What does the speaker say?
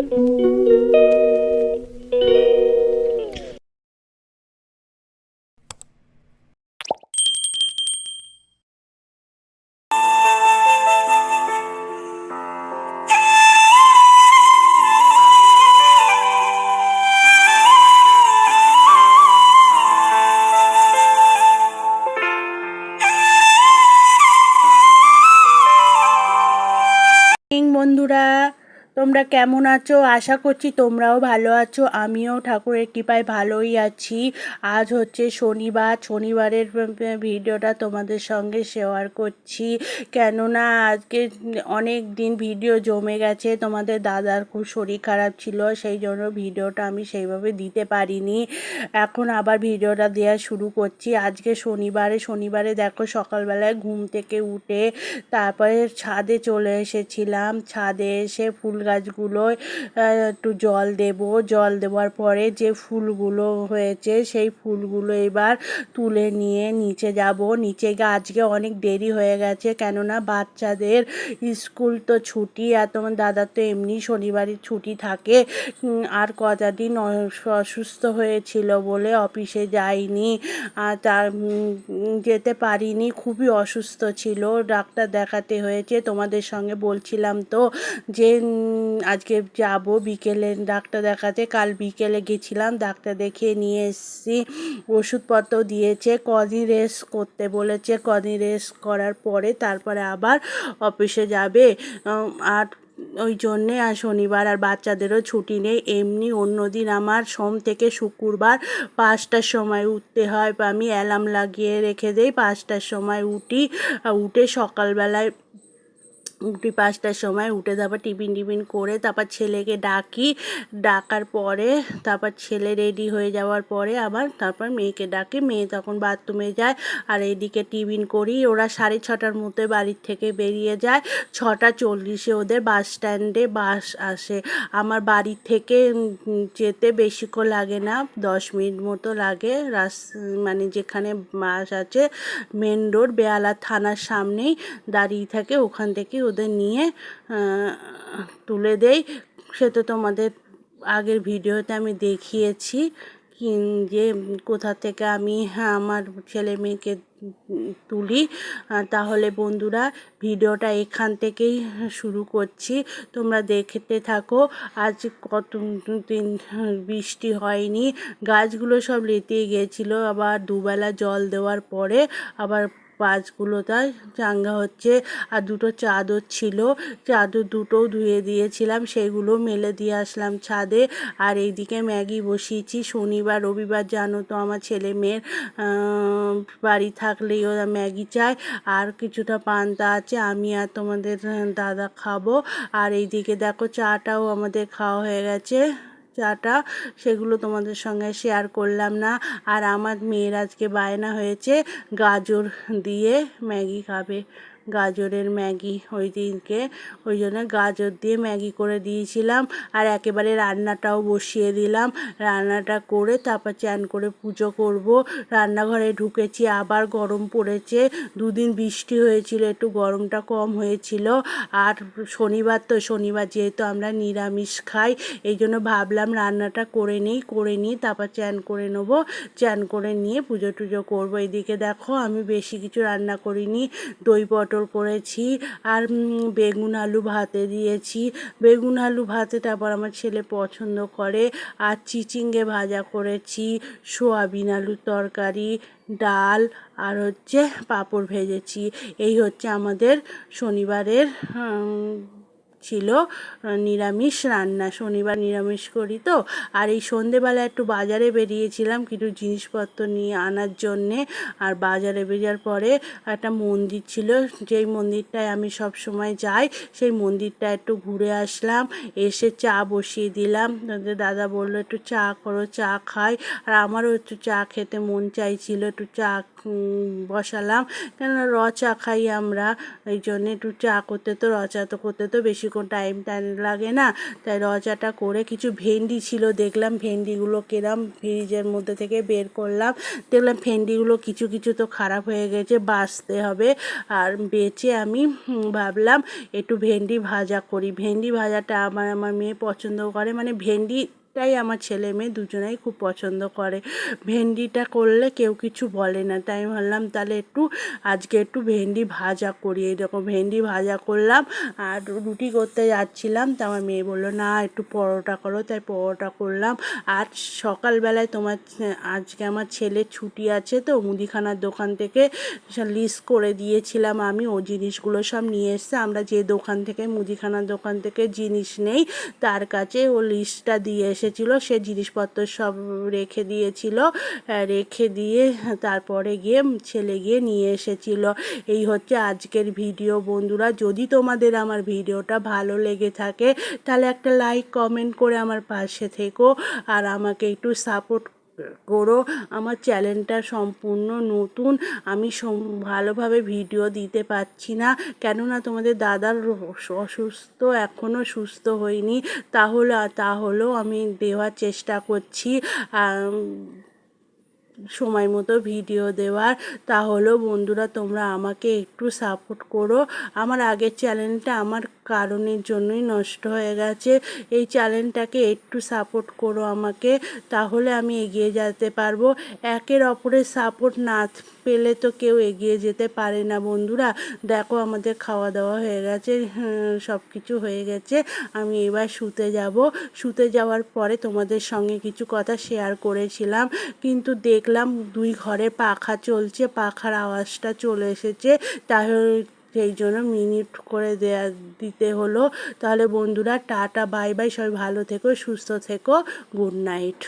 বন্ধুরা, তোমরা কেমন আছো? আশা করছি তোমরাও ভালো আছো। আমিও ঠাকুরের কৃপায় ভালোই আছি। আজ হচ্ছে শনিবারের ভিডিওটা তোমাদের সঙ্গে শেয়ার করছি, কেননা আজকে অনেক দিন ভিডিও জমে গেছে। তোমাদের দাদার খুব শরীর খারাপ ছিল, সেই জন্য ভিডিওটা আমি সেইভাবে দিতে পারিনি। এখন আবার ভিডিওটা দেওয়া শুরু করছি। আজকে শনিবারে দেখো, সকালবেলায় ঘুম থেকে উঠে তারপরে ছাদে চলে এসেছিলাম। ছাদে এসে ফুল গাছগুলোয় একটু জল দেওয়ার পরে যে ফুলগুলো হয়েছে সেই ফুলগুলো এবার তুলে নিয়ে নিচে যাব। নিচে গিয়ে আজকে অনেক দেরি হয়ে গেছে, কেননা বাচ্চাদের স্কুল তো ছুটি, আর তোমার দাদার তো এমনি শনিবারই ছুটি থাকে। আর কটা দিন অসুস্থ হয়েছিল বলে অফিসে যায়নি, আর তার যেতে পারিনি। খুবই অসুস্থ ছিল, ডাক্তার দেখাতে হয়েছে। তোমাদের সঙ্গে বলছিলাম তো যে আজকে যাব বিকেলে ডাক্তার দেখাতে। কাল বিকেলে গেছিলাম, ডাক্তার দেখিয়ে নিয়ে এসেছি। ওষুধপত্র দিয়েছে, কদিন রেস্ট করতে বলেছে। কদিন রেস্ট করার পরে তারপরে আবার অফিসে যাবে। আর ওই জন্যে আর শনিবার আর বাচ্চাদেরও ছুটি নেই। এমনি অন্য দিন আমার সোম থেকে শুক্রবার 5টার সময় উঠতে হয়। আমি অ্যালার্ম লাগিয়ে রেখে দেই, 5টার সময় উঠে সকালবেলায় 5টার সময় উঠে তারপর টিফিন করে তারপর ছেলেকে ডাকার পরে তারপর ছেলে রেডি হয়ে যাওয়ার পরে আবার তারপর মেয়েকে ডাকি। মেয়ে তখন বাথরুমে যায়, আর এইদিকে টিফিন করি। ওরা 6:30টার মধ্যে বাড়ির থেকে বেরিয়ে যায়। 6:40 ওদের বাস স্ট্যান্ডে বাস আসে। আমার বাড়ির থেকে যেতে বেশিক্ষণ লাগে না, 10 মিনিট মতো লাগে। মানে যেখানে বাস আছে মেন রোড বেহালা থানার সামনেই দাঁড়িয়ে থাকে, ওখান থেকে ওদের নিয়ে তুলে দেই। সে তো তোমাদের আগের ভিডিওতে আমি দেখিয়েছি যে কোথা থেকে আমি আমার ছেলে মেয়েকে তুলি। তাহলে বন্ধুরা, ভিডিওটা এখান থেকেই শুরু করছি, তোমরা দেখতে থাকো। আজ কত দিন বৃষ্টি হয়নি, গাছগুলো সব লেতিয়ে গিয়েছিলো। আবার দুবেলা জল দেওয়ার পরে আবার গাছগুলোতে চাঙ্গা হচ্ছে। আর দুটো চাদর ছিল, চাদর দুটোও ধুয়ে দিয়েছিলাম, সেগুলো মেলে দিয়ে আসলাম ছাদে। আর এইদিকে ম্যাগি বসিয়েছি। শনিবার রবিবার জানো তো আমার ছেলে মেয়ের বাড়ি থাকলেই ওরা ম্যাগি চায়। আর কিছুটা পান্তা আছে, আমি আর তোমাদের দাদা খাবো। আর এইদিকে দেখো চাটাও আমাদের খাওয়া হয়ে গেছে। চাটা সেগুলো তোমাদের সঙ্গে শেয়ার করলাম না। আর আমার মেয়ের আজকে বায়না হয়েছে গাজর দিয়ে ম্যাগি খাবে, গাজরের ম্যাগি। ওই জন্য গাজর দিয়ে ম্যাগি করে দিয়েছিলাম। আর একেবারে রান্নাটাও বসিয়ে দিলাম। রান্নাটা করে তারপর চান করে পুজো করব। রান্নাঘরে ঢুকেছি, আবার গরম পড়েছে। দুদিন বৃষ্টি হয়েছিল, একটু গরমটা কম হয়েছিল। আর শনিবার যেহেতু আমরা নিরামিষ খাই, এই জন্য ভাবলাম রান্নাটা করে নিই তারপর চান করে নেবো। চান করে নিয়ে পুজো টুজো করবো। এদিকে দেখো আমি বেশি কিছু রান্না করিনি, দই পটল করেছি আর বেগুন আলু ভাতে দিয়েছি। বেগুন আলু ভাতেটা আবার আমার ছেলে পছন্দ করে। আর চিচিঙ্গে ভাজা করেছি, সোয়াবিন আলুর তরকারি, ডাল আর হচ্ছে পাঁপড় ভেজেছি। এই হচ্ছে আমাদের শনিবারের ছিল নিরামিষ রান্না। শনিবার নিরামিষ করি তো। আর এই সন্ধেবেলা একটু বাজারে বেরিয়েছিলাম কিছু জিনিসপত্র নিয়ে আনার জন্যে। আর বাজারে বেরিয়ার পরে একটা মন্দির ছিল, যেই মন্দিরটায় আমি সব সময় যাই, সেই মন্দিরটা একটু ঘুরে আসলাম। এসে চা বসিয়ে দিলাম। দাদা বললো একটু চা করো, চা খাই। আর আমারও একটু চা খেতে মন চাইছিল, একটু চা বসালাম। কেননা চা খাই আমরা, এই জন্যে একটু চা করতে তো বেশিক্ষণ বেশিক্ষণ টাইম লাগে না, তাই রচাটা করে কিছু ভেন্ডি ছিল, দেখলাম ভেন্ডিগুলো কেরাম ফ্রিজের মধ্যে থেকে বের করলাম, দেখলাম ভেন্ডিগুলো কিছু কিছু তো খারাপ হয়ে গেছে, বাছতে হবে। আর বেচে আমি ভাবলাম একটু ভেন্ডি ভাজা করি। ভেন্ডি ভাজাটা আমার মেয়ে পছন্দ করে, মানে ভেন্ডিটাই আমার ছেলে মেয়ে দুজনেই খুব পছন্দ করে। ভেন্ডিটা করলে কেউ কিছু বলে না, তাই ভাবলাম তাহলে আজকে একটু ভেন্ডি ভাজা করি। এরকম ভেন্ডি ভাজা করলাম আর রুটি করতে যাচ্ছিলাম, তা আমার মেয়ে বললো না একটু পরোটা করো, তাই পরোটা করলাম। আর সকালবেলায় আজকে আমার ছেলের ছুটি আছে, তো মুদিখানার দোকান থেকে লিস্ট করে দিয়েছিলাম আমি, ও জিনিসগুলো সব নিয়ে এসছে। আমরা যে দোকান থেকে মুদিখানার দোকান থেকে জিনিস নেই তার কাছে ও লিস্টটা দিয়ে এসেছিলো, সে জিনিসপত্র সব রেখে দিয়েছিল, রেখে দিয়ে তারপরে গিয়ে ছেলে গিয়ে নিয়ে এসেছিল। এই হচ্ছে আজকের ভিডিও বন্ধুরা। যদি তোমাদের আমার ভিডিওটা ভালো লেগে থাকে তাহলে একটা লাইক কমেন্ট করে আমার পাশে থেকো আর আমাকে একটু সাপোর্ট করো। আমার চ্যানেলটা সম্পূর্ণ নতুন, আমি ভালোভাবে ভিডিও দিতে পারছি না, কেননা তোমাদের দাদার অসুস্থ, এখনও সুস্থ হয়নি, তাহলেও আমি দেওয়ার চেষ্টা করছি সময় মতো ভিডিও দেওয়ার। তাহলেও বন্ধুরা তোমরা আমাকে একটু সাপোর্ট করো। আমার আগের চ্যানেলটা আমার কারণের জন্যই নষ্ট হয়ে গেছে, এই চ্যানেলটাকে একটু সাপোর্ট করো আমাকে, তাহলে আমি এগিয়ে যেতে পারবো। একের অপরের সাপোর্ট না পেলে তো কেউ এগিয়ে যেতে পারে না বন্ধুরা। দেখো আমাদের খাওয়া দাওয়া হয়ে গেছে, সব কিছু হয়ে গেছে, আমি এবার শুতে যাওয়ার পরে তোমাদের সঙ্গে কিছু কথা শেয়ার করেছিলাম, কিন্তু দেখলাম দুই ঘরে পাখা চলছে, পাখার আওয়াজটা চলে এসেছে, তাহলে সেই জন্য মিনিট করে দিতে হলো। তাহলে বন্ধুরা টাটা বাই বাই, সবাই ভালো থেকো, সুস্থ থেকো, গুড নাইট।